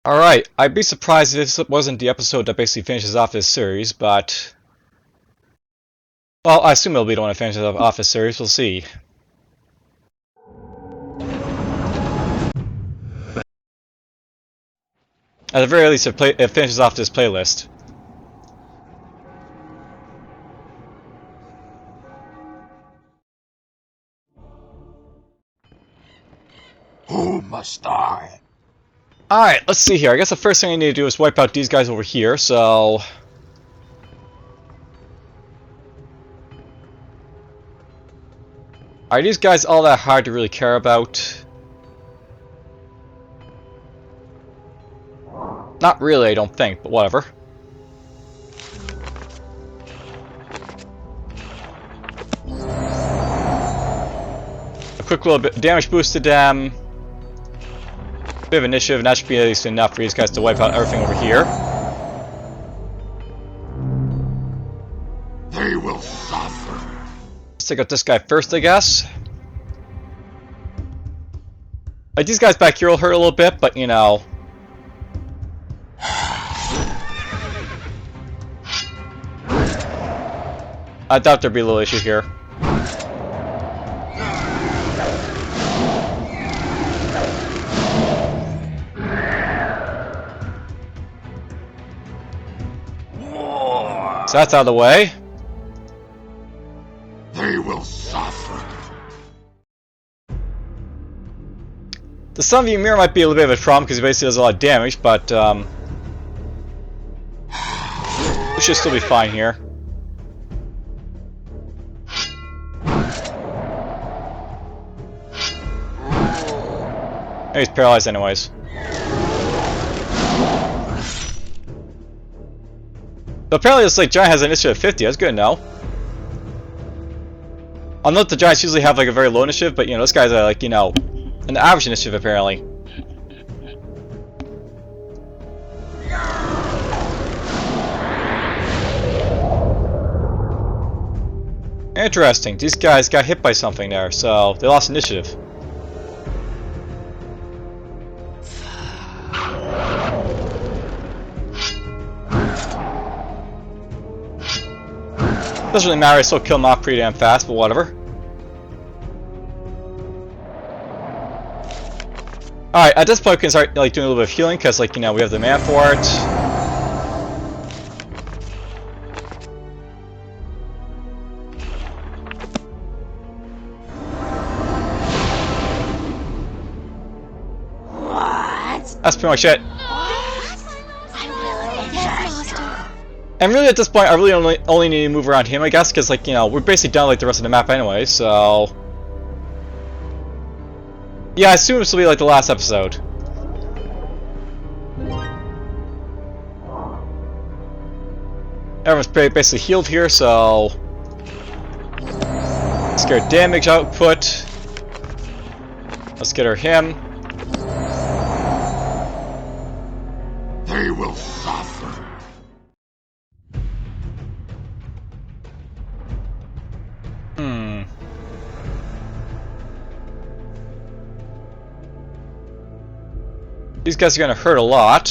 Alright, I'd be surprised if this wasn't the episode that basically finishes off this series, but... Well, I assume it'll be the one that finishes off this series, we'll see. At the very least, it finishes off this playlist. Who must I? Alright, let's see here. I guess the first thing I need to do is wipe out these guys over here, so... Are these guys all that hard to really care about? Not really, I don't think, but whatever. A quick little bit damage boost to them. Bit of initiative, and that should be at least enough for these guys to wipe out everything over here. They will suffer. Let's take out this guy first, I guess. Like, these guys back here will hurt a little bit, but you know. I doubt there'd be a little issue here. So that's out of the way. They will suffer. The Sun View Mirror might be a little bit of a problem because it basically does a lot of damage, but we should still be fine here. He's paralyzed anyways. But apparently this giant has an initiative of 50, that's good to know. I'll note the giants usually have like a very low initiative, but you know, this guy's like, you know, an average initiative apparently. Interesting, these guys got hit by something there, so they lost initiative. Doesn't really matter, I still kill them off pretty damn fast, but whatever. Alright, at this point we can start like doing a little bit of healing, because like, you know, we have the man for it. What? That's pretty much it. Master. And really at this point I really only need to move around him, I guess, because like, you know, we're basically done like the rest of the map anyway, so... Yeah, I assume this will be like the last episode. Everyone's basically healed here, so... Let's get our damage output. Let's get our him. They will suffer. These guys are gonna hurt a lot.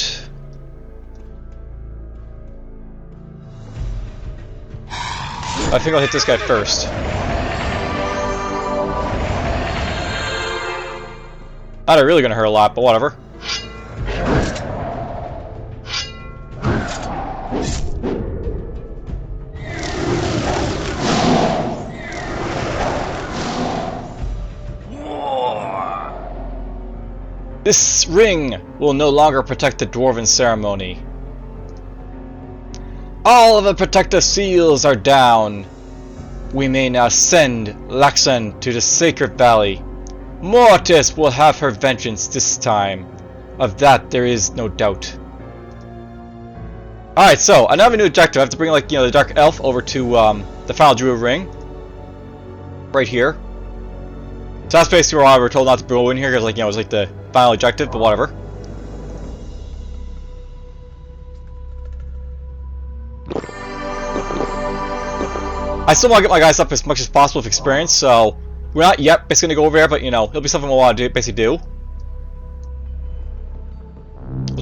I think I'll hit this guy first. Not really gonna hurt a lot, but whatever. This ring will no longer protect the Dwarven ceremony. All of the protective seals are down. We may now send Laxan to the Sacred Valley. Mortis will have her vengeance this time. Of that there is no doubt. Alright, so I now have a new objective. I have to bring like, you know, the Dark Elf over to the final Druid ring. Right here. So that's basically why we're told not to go in here, because like, you know, it was like the final objective, but whatever. I still want to get my guys up as much as possible with experience, so we're not yet basically going to go over there, but you know, it'll be something we'll want to basically do.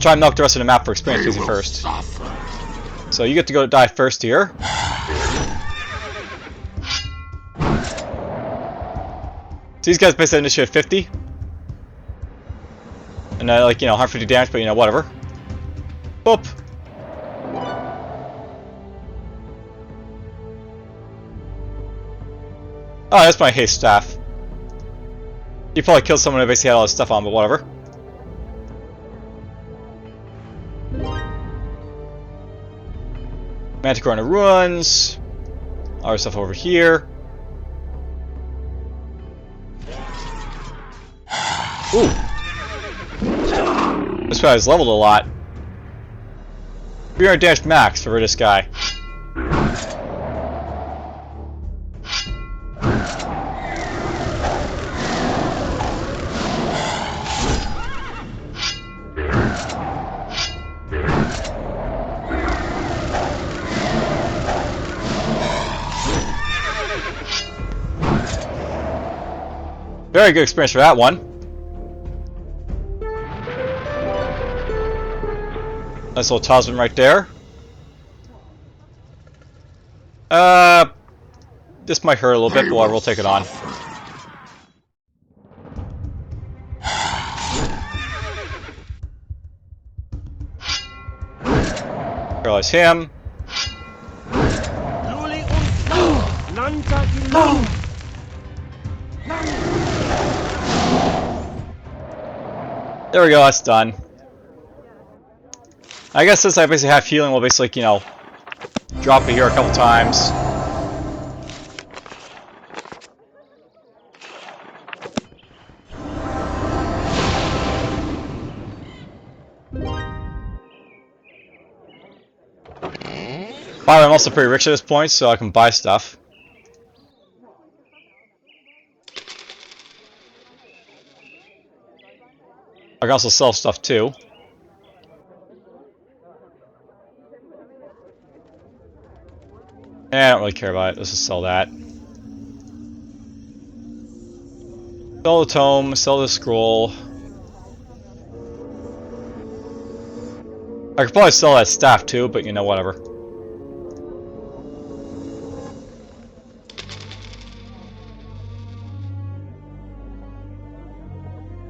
We'll try and milk the rest of the map for experience They easy will first. suffer. So you get to go die first here. So these guys basically initiative 50. And like, you know, 150 damage, but you know, whatever. Boop. Oh, that's my haste staff. You probably killed someone who basically had all this stuff on, but whatever. Manticore in the ruins. All our stuff over here. Ooh. This guy's leveled a lot. 300 damage max for this guy. Very good experience for that one. Nice little talisman right there. This might hurt a little bit, but whatever, we'll take it on. Paralyze him. There we go, that's done. I guess since I basically have healing, we'll basically, you know, drop it here a couple times. Finally, I'm also pretty rich at this point, so I can buy stuff. I can also sell stuff too. I don't really care about it. Let's just sell that. Sell the tome, sell the scroll. I could probably sell that staff too, but you know, whatever.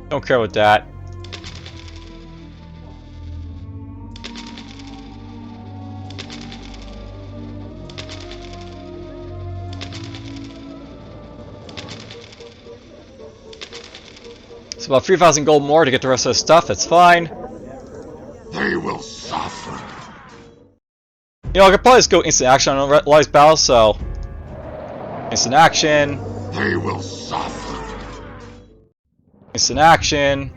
Don't care about that. It's about 3,000 gold more to get the rest of the stuff, that's fine. They will suffer. You know, I could probably just go instant action on Rise Battle, so... Instant action. They will suffer. Instant action.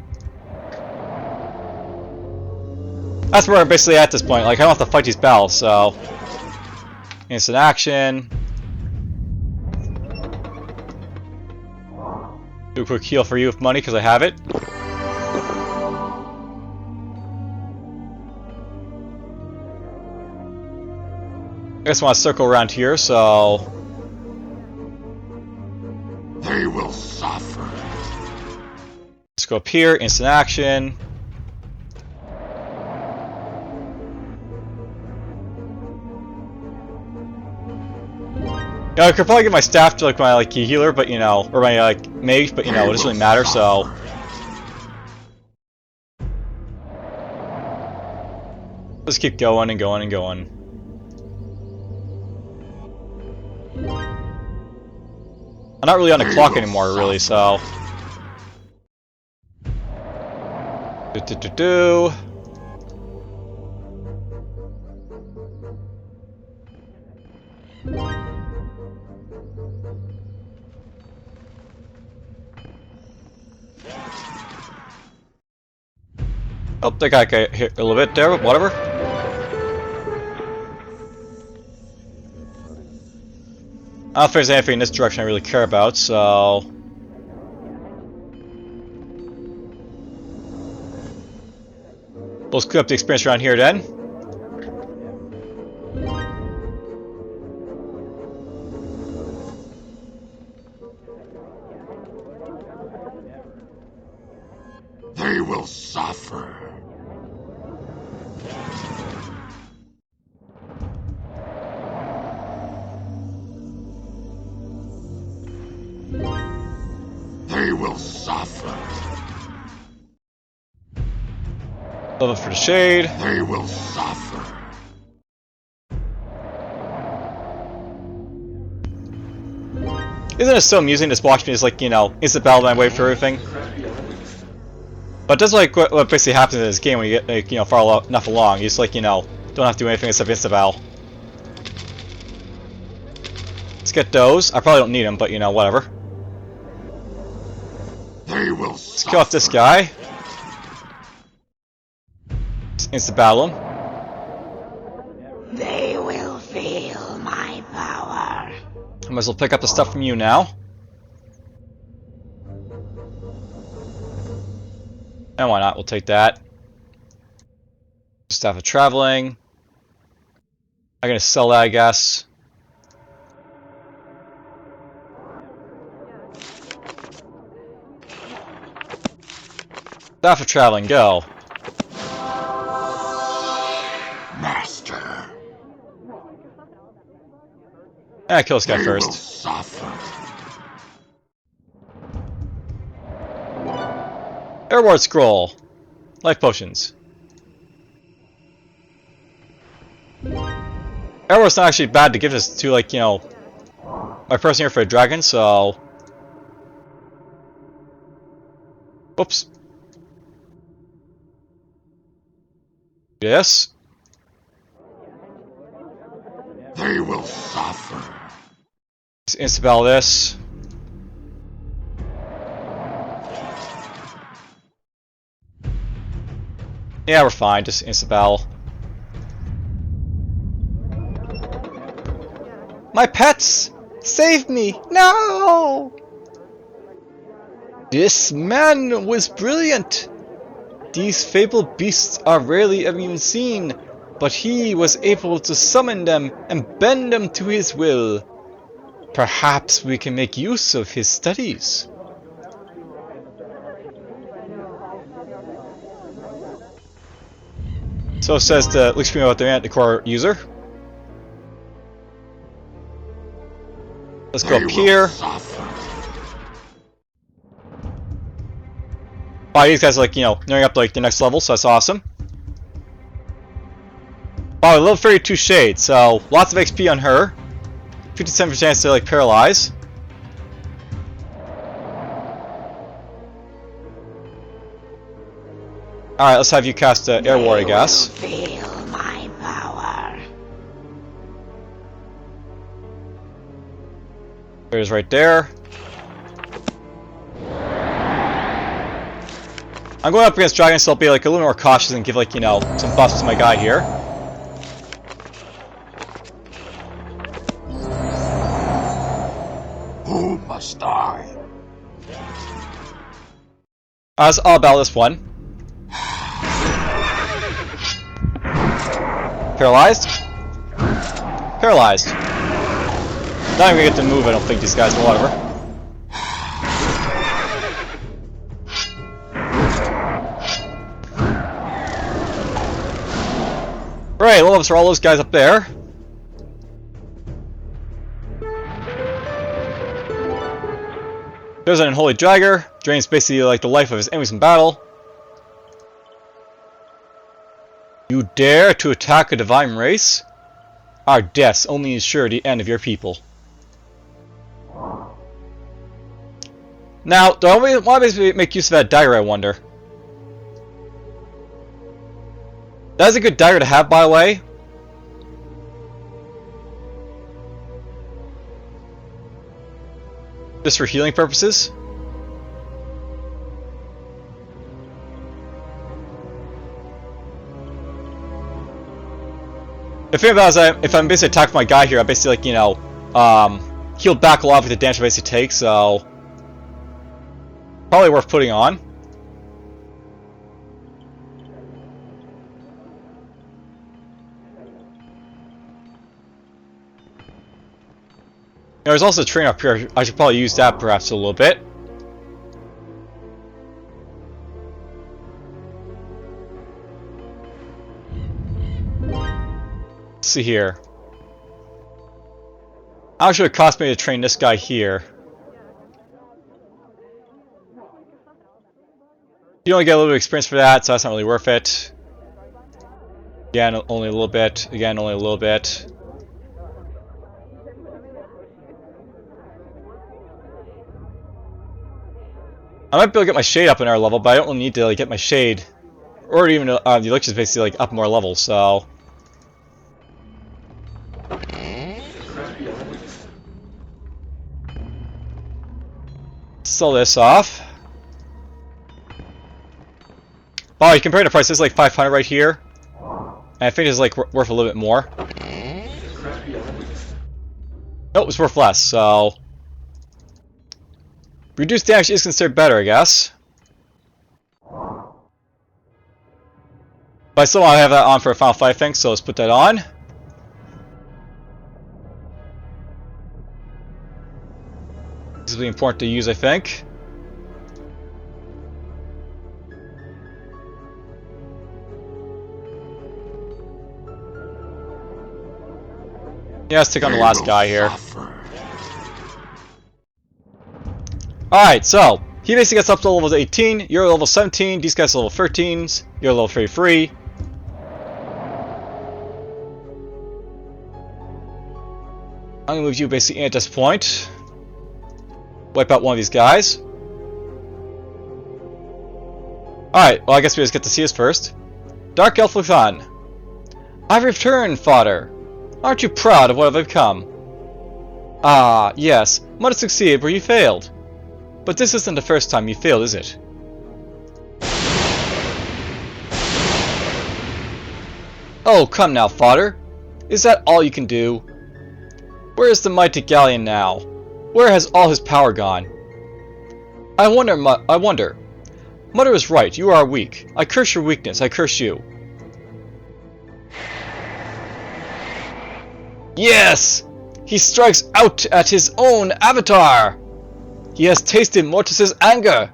That's where I'm basically at this point, like I don't have to fight these battles, so... Instant action. Do a quick heal for you with money, because I have it. I just want to circle around here, so... They will suffer. Let's go up here, instant action. Yeah, I could probably get my staff to like my like healer, but you know, or my like mage, but you know, it doesn't really matter. So let's keep going and going and going. I'm not really on the clock anymore, really. So. Do. Oh, that guy got hit a little bit there, but whatever. I don't think there's anything in this direction I really care about, so... Let's clear up the experience around here then. They will suffer. will suffer. Level for the shade. They will suffer. Isn't it so amusing just watching me just like, you know, instant battle my way through everything? But that's like what basically happens in this game when you get, like, you know, far enough along. You just like, you know, don't have to do anything except instant battle. Let's get those. I probably don't need them, but you know, whatever. They will Let's kill off this guy. Let's instant battle him. They will feel my power. I might as well pick up the stuff from you now. And why not? We'll take that. Staff of traveling. I'm gonna sell that, I guess. Staff of traveling, go. Master. Kill this guy They first. will suffer. Airward scroll. Life potions. Airward's not actually bad to give this to, like, you know, my person here for a dragon, so. Oops. Yes. They will suffer. Let's insta-battle this. Yeah, we're fine. Just insta-battle. My pets! Save me! No! This man was brilliant! These fabled beasts are rarely ever even seen, but he was able to summon them and bend them to his will. Perhaps we can make use of his studies. So says the looks about the core user. Let's go up here. Wow, these guys are like, you know, nearing up to like the next level, so that's awesome. Wow, level 32 Shade, so lots of XP on her. 57% chance to like paralyze. Alright, let's have you cast Air War, I guess. Feel my power. There's right there. I'm going up against dragons, so I'll be like a little more cautious and give like, you know, some buffs to my guy here. Who must die? I'll battle this one. Paralyzed? Paralyzed. Not even gonna get to move, I don't think, these guys, but whatever. Right, level ups for all those guys up there. There's an unholy dragger. Drains basically like the life of his enemies in battle. You dare to attack a divine race? Our deaths only ensure the end of your people. Now, do I want to basically make use of that dagger, I wonder? That is a good dagger to have, by the way. Just for healing purposes. If I'm basically attacking my guy here, I basically like, you know, heal back a lot with the damage I basically take, so probably worth putting on. There's also a train up here. I should probably use that perhaps a little bit. Let's see here. How much would it cost me to train this guy here? You only get a little bit of experience for that, so that's not really worth it. Again, only a little bit. Again, only a little bit. I might be able to get my shade up in our level, but I don't really need to like, get my shade, or even the elixir is basically like up more levels. So sell this off. Oh, you compare the price. This is like 500 right here, and I think it's like worth a little bit more. Nope, it's worth less. So reduced damage is considered better, I guess. But I still want to have that on for a final fight thing, so let's put that on. This is really important to use, I think. Yeah, let's take on the last guy here. Alright, so he basically gets up to level 18, you're level 17, these guys are level 13s, you're level 33. I'm gonna move you basically in at this point. Wipe out one of these guys. Alright, well I guess we just get to see this first. Dark Elf Luthan. I've returned, Father. Aren't you proud of what I've become? Ah, yes, might have succeeded where you failed. But this isn't the first time you failed, is it? Oh, come now, Father. Is that all you can do? Where is the mighty Gallean now? Where has all his power gone? I wonder. Mother is right, you are weak. I curse your weakness, I curse you. Yes! He strikes out at his own avatar! He has tasted Mortis's anger!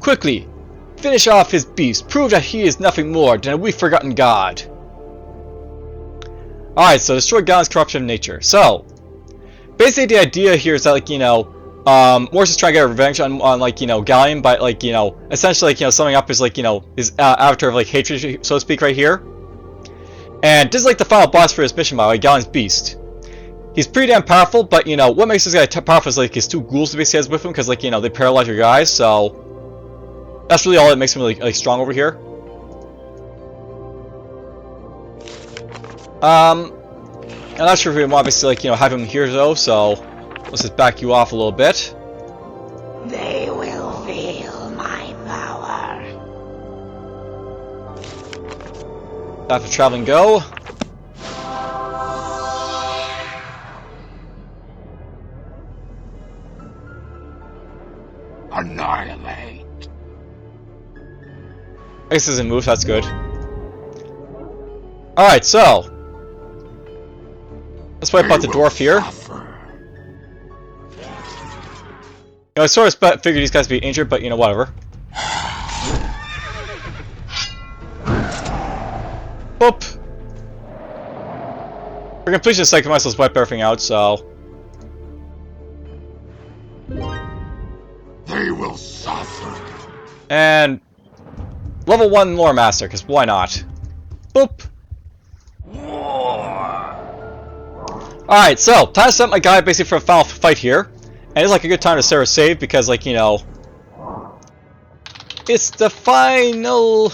Quickly, finish off his beast, prove that he is nothing more than a weak forgotten god. Alright, so destroy Gallean's corruption of nature. So, basically the idea here is that, like, you know, Mortis is trying to get revenge on like, you know, Gallean by, like, you know, essentially, like, you know, summing up his, like, you know, his avatar of, like, hatred, so to speak, right here. And this is like the final boss for his mission, by the way, Gallean's Beast. He's pretty damn powerful, but you know, what makes this guy powerful is like his two ghouls that he has with him, because like, you know, they paralyze your guys, so that's really all that makes him really like, strong over here. I'm not sure if we want obviously like, you know, have him here though, so let's just back you off a little bit. They will feel my power. Time for traveling go. Annihilate. I guess this isn't move, that's good. Alright, so let's wipe out the dwarf here. You know, I sort of figured these guys would be injured, but you know, whatever. Boop! For completion's sake, I might as well wipe everything out, so. They will suffer. And level 1 lore master, because why not? Boop! Alright, so time to set my guy basically for a final fight here. And it's like a good time to start a save because, like, you know, it's the final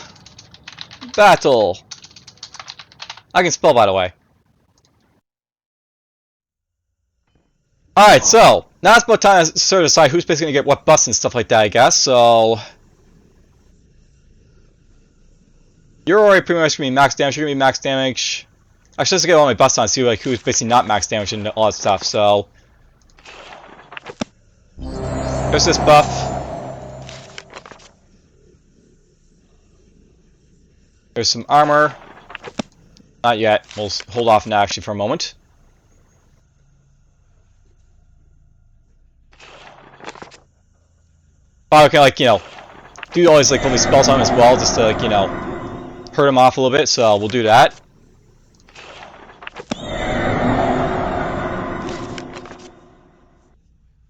battle. I can spell, by the way. Alright, so now it's about time to sort of decide who's basically gonna get what buffs and stuff like that, I guess. So you're already pretty much gonna be max damage. You're gonna be max damage. Actually, let's get all my buffs on and see like who's basically not max damage and all that stuff. So there's this buff. There's some armor. Not yet. We'll hold off now actually for a moment. Oh, okay, like, you know, do all these like lovely spells on him as well, just to like, you know, hurt him off a little bit. So we'll do that.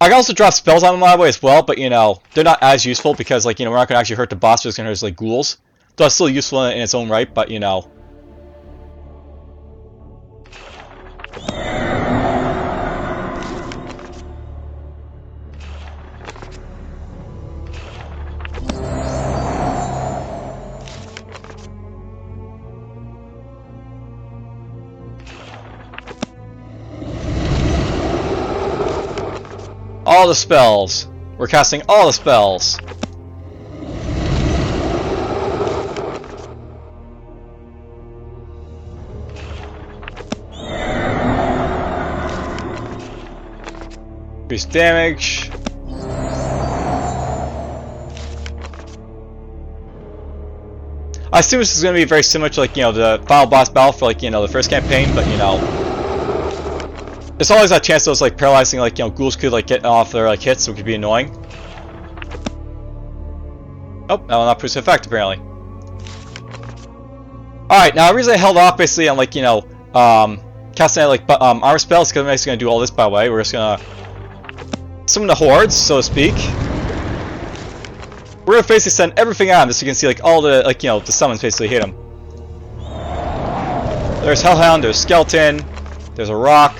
I can also drop spells on them my way as well, but you know, they're not as useful because like, you know, we're not gonna actually hurt the boss, we're just gonna hurt like ghouls. So it's still useful in its own right, but you know. All the spells. We're casting all the spells. Increase damage. I assume this is going to be very similar to, like, you know, the final boss battle for, like, you know, the first campaign, but, you know, there's always that chance those, like, paralyzing, like, you know, ghouls could, like, get off their, like, hits, so it could be annoying. Oh, that will not produce effect, apparently. Alright, now, the reason I held off, basically, on, like, you know, casting, like, armor spells, because I'm actually going to do all this, by the way. We're just going to summon the hordes, so to speak. We're going to basically send everything on this, so you can see, like, all the, like, you know, the summons basically hit them. There's Hellhound, there's Skeleton, there's a Rock.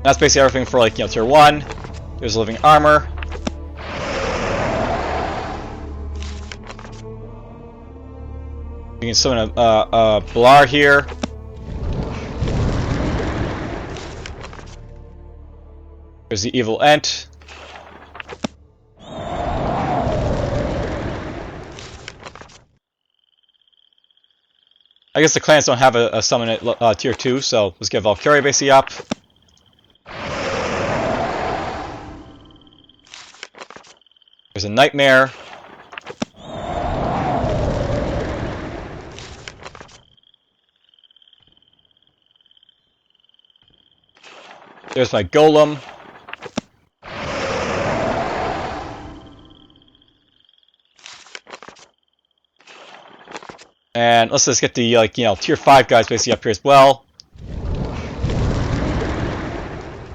That's basically everything for, like, you know, tier 1. There's living armor. You can summon a Blar here. There's the evil Ent. I guess the clans don't have a summon at tier 2, so let's get Valkyrie basically up. There's a Nightmare. There's my Golem. And let's just get the, like, you know, tier 5 guys basically up here as well.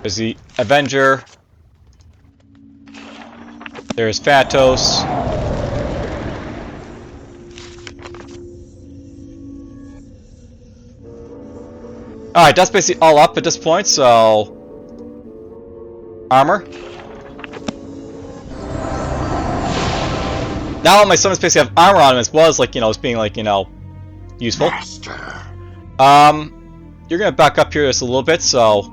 There's the Avenger. There's Phatos. Alright, that's basically all up at this point, so... Armor. Now all my summons basically have armor on them as well as, like, you know, as being, like, you know, useful. Master. You're gonna back up here just a little bit, so...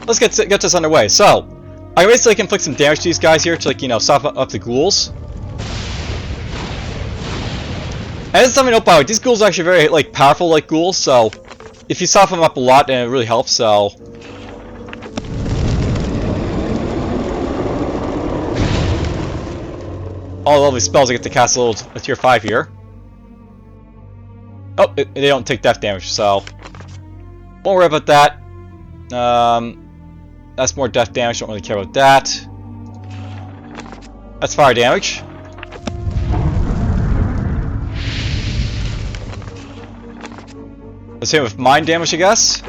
Let's get this underway. So, I basically can inflict some damage to these guys here to, like, you know, soften up the ghouls. And this is something to note, by the way, these ghouls are actually very, like, powerful, like, ghouls, so if you soften them up a lot, then it really helps, so... All lovely spells I get to cast a little tier 5 here. Oh, they don't take death damage, so... Won't worry about that. That's more death damage, don't really care about that. That's fire damage. Let's hit him with mind damage, I guess.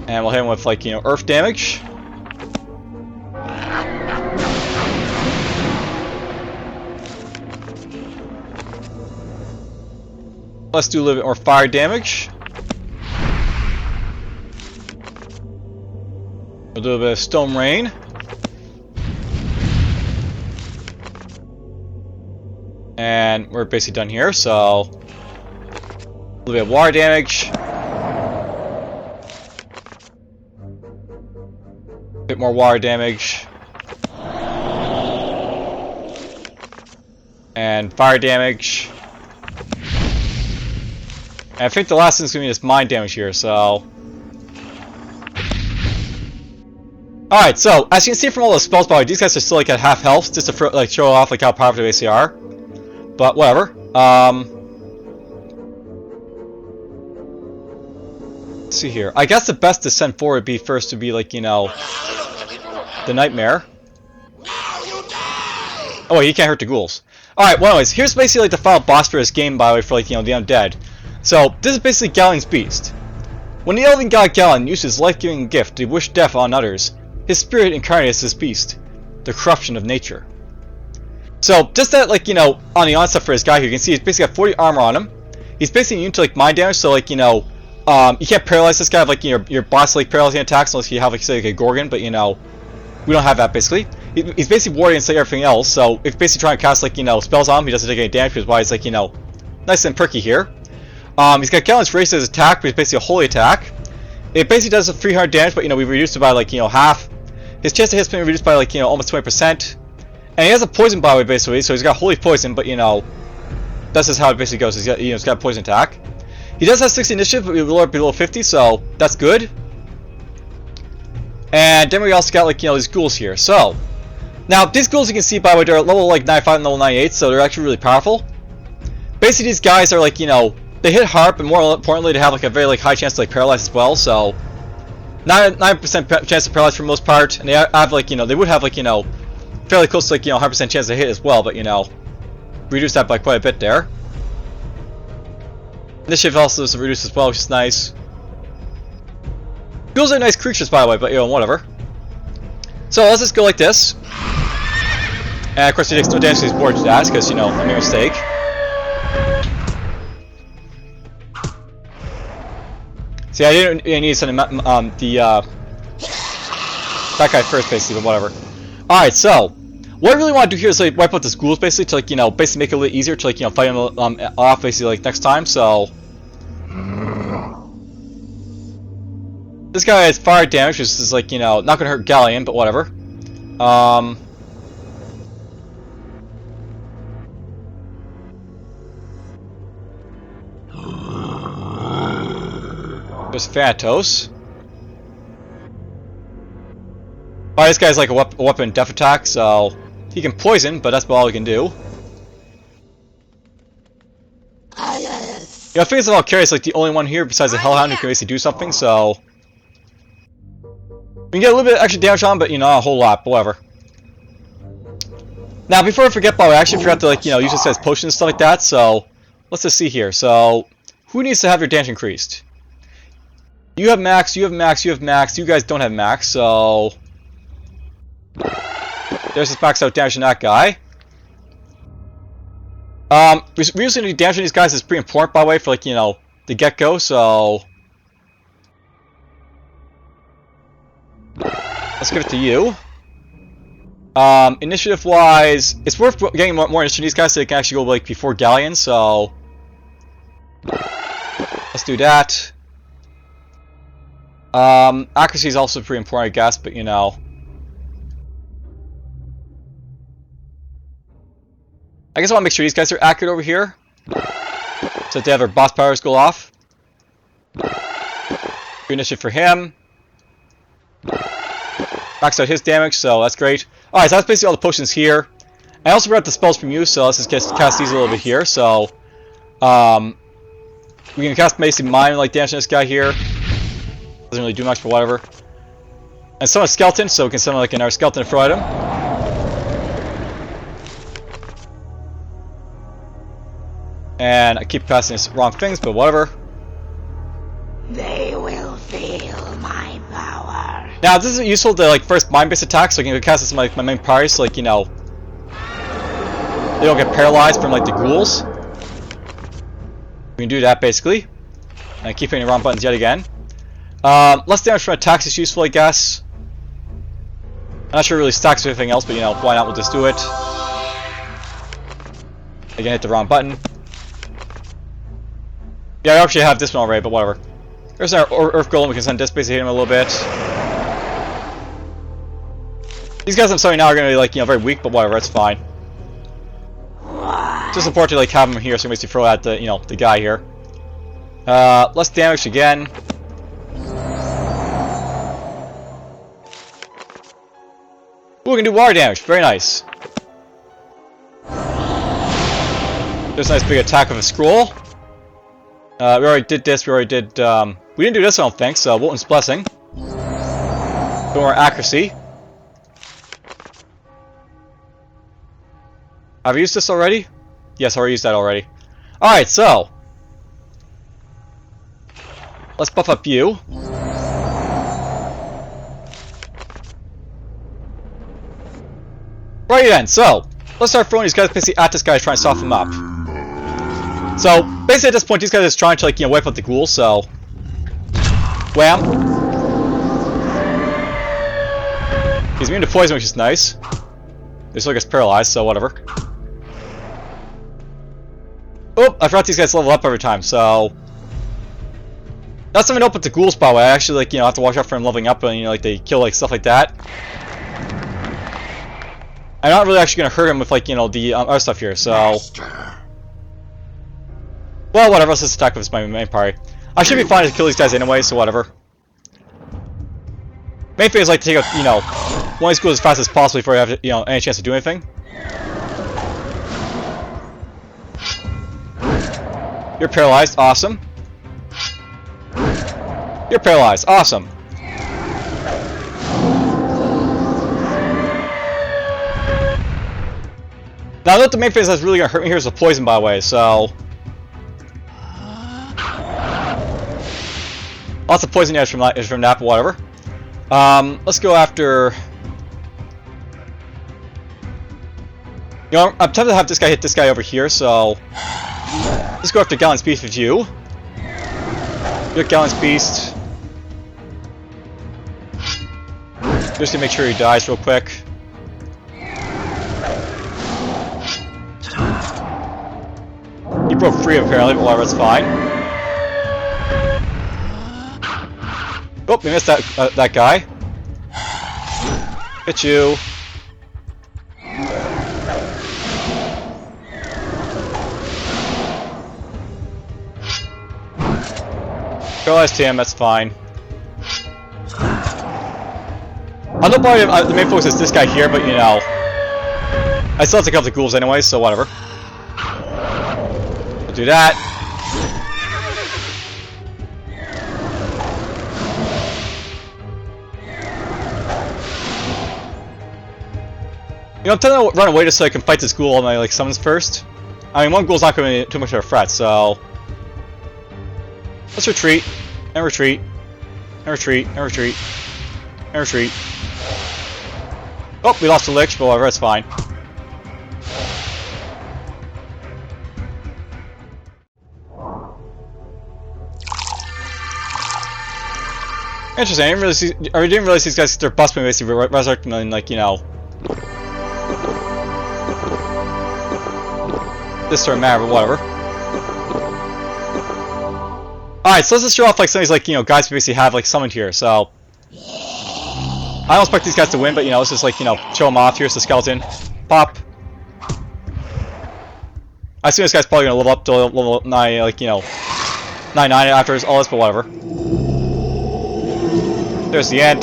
And we'll hit him with, like, you know, earth damage. Let's do a little bit more fire damage. We'll do a bit of stone rain. And we're basically done here, so... A little bit of water damage. A bit more water damage. And fire damage. And I think the last thing's gonna be this mind damage here, so... Alright, so, as you can see from all the spells, by the way, these guys are still, like, at half health, just to, like, show off, like, how powerful they basically are. But, whatever. Let's see here. I guess the best to send forward would be first to be, like, you know... The Nightmare. Oh, wait, he can't hurt the ghouls. Alright, well anyways, here's basically like the final boss for this game, by the way, for like, the Undead. So, this is basically Gallean's Beast. When the elven god Gallean used his life-giving gift to wish death on others, his spirit incarnates this beast, the corruption of nature. So, just that, like, on the onset for this guy here, you can see he's basically got 40 armor on him. He's basically immune to, like, mind damage, so, like, you can't paralyze this guy with, like, your boss, like, paralyzing attacks unless you have, like, say, like a Gorgon, but, we don't have that, basically. He's basically warding against, like, everything else, so if basically trying to cast, like, spells on him, he doesn't take any damage, which is why he's, like, nice and perky here. He's got Gallean's Race as attack, but it's basically a holy attack. It basically does 300 damage, but, we reduced it by, like, half. His chance to hit's been reduced by, like, almost 20%. And he has a poison by the way, basically, so he's got holy poison, but, that's just how it basically goes. He's got a poison attack. He does have 60 initiative, but we lowered below 50, so that's good. And then we also got, like, these ghouls here. So, now, these ghouls you can see, by the way, they're at level, like, 95 and level 98, so they're actually really powerful. Basically, these guys are, like, they hit hard, but more importantly, they have, like, a very, like, high chance to, like, paralyze as well, so 9% chance to paralyze for the most part, and they have, like, they would have, like, fairly close to, like, 100% chance to hit as well, but, reduce that by quite a bit there. Initiative also is reduced as well, which is nice. Ghouls are nice creatures, by the way, but, whatever. So, let's just go like this. And, of course, he takes no damage to these board stats, because, I made a mistake. See, I didn't need to send that guy first, basically, but whatever. Alright, so, what I really want to do here is, like, wipe out the ghouls, basically, to, like, basically make it a little easier to, like, fight them off, basically, like, next time, so... This guy has fire damage, which is, like, not gonna hurt Gallean, but whatever. There's Thanatos. Alright, this guy's like a weapon death attack, so he can poison, but that's about all he can do. I think it's about Carrie's like the only one here besides the Hellhound who can basically do something, so we can get a little bit of extra damage on him, but not a whole lot, but whatever. Now, before I forget, I actually forgot to, like, use this as potions and stuff like that, so let's just see here. So, who needs to have your damage increased? You have max, you have max, you have max, you guys don't have max, so... There's this max out damage on that guy. Reducing the damage on these guys is pretty important, by the way, for, like, the get-go, so... Let's give it to you. Initiative-wise, it's worth getting more initiative on these guys so they can actually go, like, before Gallean, so... Let's do that. Accuracy is also pretty important, I guess, but, I guess I want to make sure these guys are accurate over here, so that they have their boss powers go off. Good initiative for him. Max out his damage, so that's great. Alright, so that's basically all the potions here. I also brought the spells from you, so let's just cast these a little bit here. So, we can cast basically mine like damage on this guy here. Doesn't really do much, but whatever. And summon a skeleton, so we can summon like another skeleton to throw at him. And I keep casting these wrong things, but whatever. They will feel my power. Now this is useful to like first mind-based attack, so I can cast this on like my main parties, so like they don't get paralyzed from like the ghouls. We can do that basically. And I keep hitting the wrong buttons yet again. Less damage from attacks is useful, I guess. I'm not sure it really stacks with anything else, but why not? We'll just do it. Again, hit the wrong button. Yeah, I actually have this one already, but whatever. There's our Earth Golem, we can send this basically hit him a little bit. These guys I'm sorry now are gonna be like, very weak, but whatever, that's fine. It's just important to like have him here so he makes you throw at the, the guy here. Less damage again. Ooh, we can do water damage, very nice. There's a nice big attack of a scroll. We already did this, we didn't do this I don't think, so Wotan's Blessing. More accuracy. Have I used this already? Yes, I already used that already. Alright, so. Let's buff up you. Right then, so. Let's start throwing these guys basically at this guy trying to soften him up. So, basically at this point, these guys are just trying to, like, wipe out the ghouls, so. Wham. He's immune to poison, which is nice. He still gets paralyzed, so whatever. Oh, I forgot these guys level up every time, so. That's something up with the ghouls, by the way. I actually, like, have to watch out for them leveling up, and, like, they kill, like, stuff like that. I'm not really actually gonna hurt him with, like, the other stuff here, so. Master. Well, whatever, let's just attack with my main party. I should be fine to kill these guys anyway, so whatever. Main thing is, like, to take out, one of these ghouls as fast as possible before you have, any chance to do anything. You're paralyzed, awesome. You're paralyzed, awesome. Now, I know the main phase that's really gonna hurt me here is the poison, by the way, so. Lots of poison damage from that, but whatever. Let's go after. I'm tempted to have this guy hit this guy over here, so. Let's go after Gallean's Beast with you. Get Gallean's Beast. Just to make sure he dies real quick. He broke free apparently, but whatever, that's fine. Oh, we missed that guy. Hit you. Paralyzed him, that's fine. I don't know the main focus is this guy here, but I still have to kill the ghouls anyway, so whatever. We'll do that. I'm tempted to run away just so I can fight this ghoul on my summons first. I mean, one ghoul's not going to be too much of a threat, so. Let's retreat, and retreat, and retreat, and retreat, and retreat. Oh, we lost the Lich, but whatever, that's fine. Interesting, I didn't realize these guys, they're bust me basically resurrecting and this sort of matter, but whatever. Alright, so let's just show off some of these guys we basically have summoned here, so. I don't expect these guys to win, but let's just show them off. Here's the skeleton. Pop. I assume this guy's probably gonna level up to level 9, 9 after all this, but whatever. There's the ant.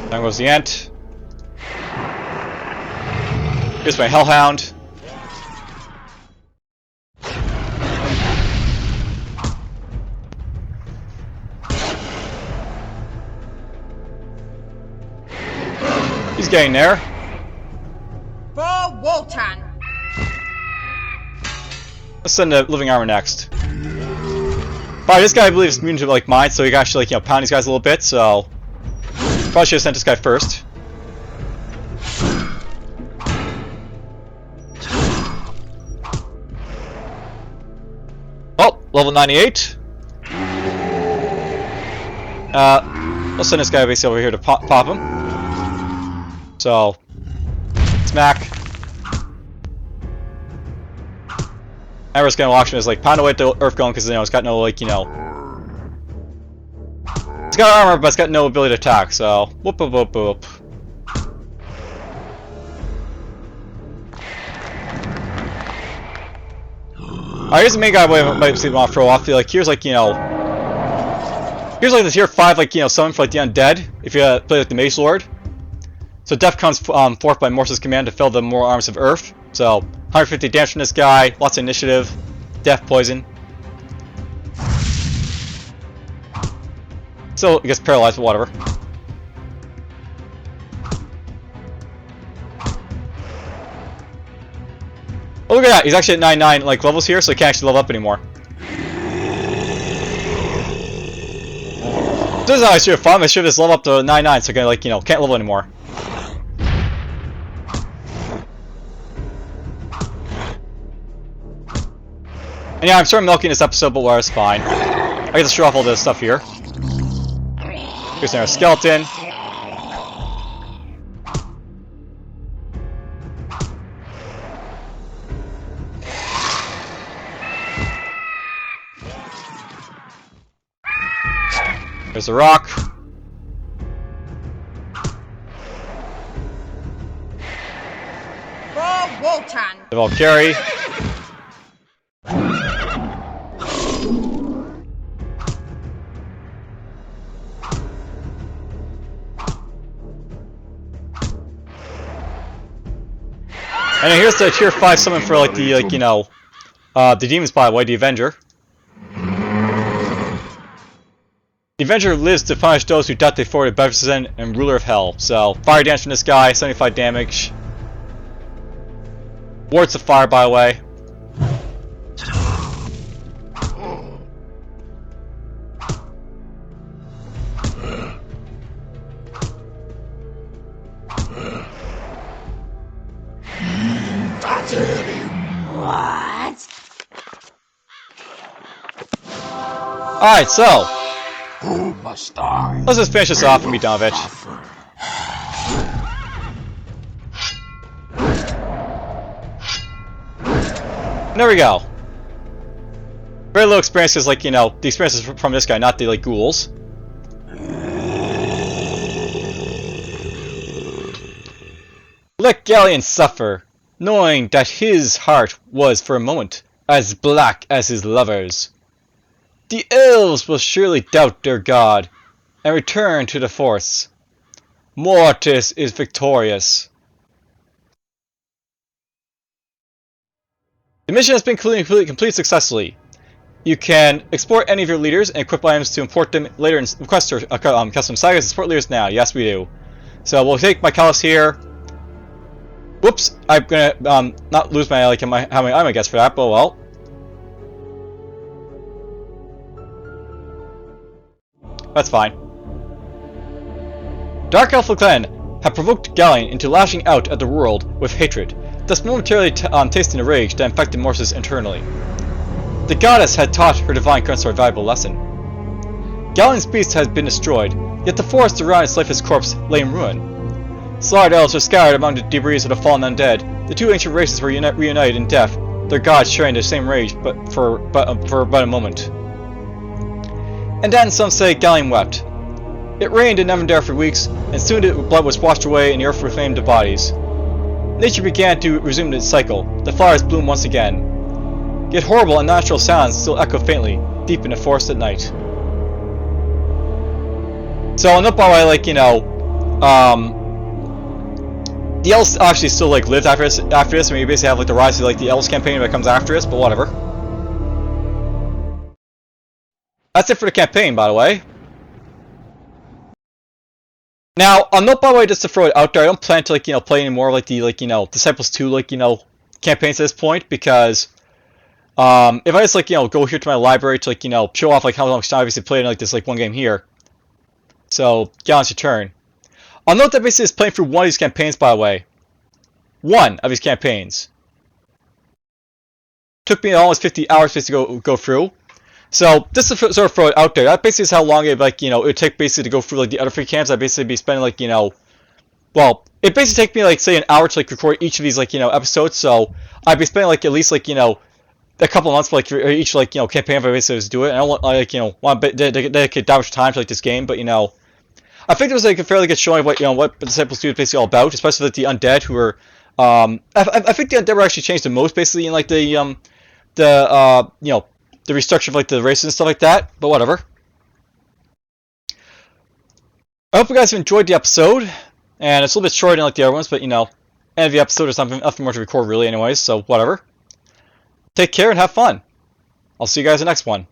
There goes the ant. Here's my hellhound. He's getting there. For Wotan. Let's send the living armor next. Alright, this guy I believe is immune to mine, so he can actually pound these guys a little bit, so probably should have sent this guy first. Oh, level 98. Let's send this guy basically over here to pop him. So, smack. And we're just gonna watch him as pound away at the Earth Golem because it's got no it's got armor but it's got no ability to attack. So whoop whoop whoop whoop. Alright, here's the main guy I might see want to throw off. Here's here's the tier 5 summon for the undead if you play the Mage Lord. So death comes forth by Morse's command to fill the mortal arms of Earth. So 150 damage from this guy, lots of initiative, death, poison. Still, he gets paralyzed, but whatever. Oh, look at that! He's actually at 99 like levels here, so he can't actually level up anymore. This is how I should have fun. I should have just leveled up to 99, so I can, like, you know, can't level anymore. And yeah, I'm sort of milking this episode, but whatever, it's fine. I get to show off all this stuff here. Here's another skeleton. There's a rock. For Wotan. The Valkyrie. And then here's the tier 5 summon for like the the demons by the way, the Avenger. The Avenger lives to punish those who doubt they forward beneficent and ruler of hell. So fire damage from this guy, 75 damage. Wards of fire by the way. What? Alright, so Who must I? let's just finish this off and be done with it. There we go. Very little experiences, like, you know, the experiences from this guy, not the, like, ghouls. Let Gallean suffer, knowing that his heart was for a moment as black as his lover's. The elves will surely doubt their god and return to the force. Mortis is victorious. The mission has been completed successfully. You can export any of your leaders and equip items to import them later in request or custom sagas and support leaders now. Yes, we do. So we'll take my Callus here. Whoops! I'm gonna not lose my how many I guess for that, but well. That's fine. Dark Elf Clan have provoked Gallean into lashing out at the world with hatred, thus momentarily tasting the rage that infected Mortis internally. The goddess had taught her divine consort a valuable lesson. Gallean's beast has been destroyed, yet the forest around its lifeless corpse lay in ruin. Slaughtered elves were scattered among the debris of the fallen undead. The two ancient races were reunited in death, their gods sharing the same rage for but a moment. And then some say Gallean wept. It rained in Nevendare for weeks, and soon the blood was washed away and the earth reclaimed the bodies. Nature began to resume its cycle. The flowers bloomed once again. Yet horrible unnatural sounds still echo faintly, deep in the forest at night. So I'll note by the way, like, you know, the elves actually still like lived after this. I mean, you basically have like the rise of like the elves campaign that comes after this, but whatever. That's it for the campaign, by the way. Now, I'll note by the way, just to throw it out there, I don't plan to like, you know, play any more like the Disciples 2 like, you know, campaigns at this point, because if I just like, you know, go here to my library to like, you know, show off like how much time I obviously played in like this like one game here. So, Gallean's Return. I'll note that basically is playing through one of these campaigns, by the way. One of these campaigns. Took me almost 50 hours to go through. So, just to sort of throw it out there, that basically is how long it, like, you know, it would take basically to go through like the other 3 camps. I'd basically be spending like, you know, well, it basically take me like, say, an hour to like record each of these like, you know, episodes. So, I'd be spending like at least like, you know, a couple of months for like each like, you know, campaign if I basically do it. And I don't want like, you know, want to dedicate that much time to like this game, but you know, I think it was like a fairly good showing of what, you know, what Disciples 2 is basically all about, especially like the undead who are I think the undead were actually changed the most basically in like the you know, the restructure of like the races and stuff like that, but whatever. I hope you guys have enjoyed the episode, and it's a little bit shorter than like the other ones, but you know, end of the episode or something, nothing more to record really anyways, so whatever. Take care and have fun. I'll see you guys in the next one.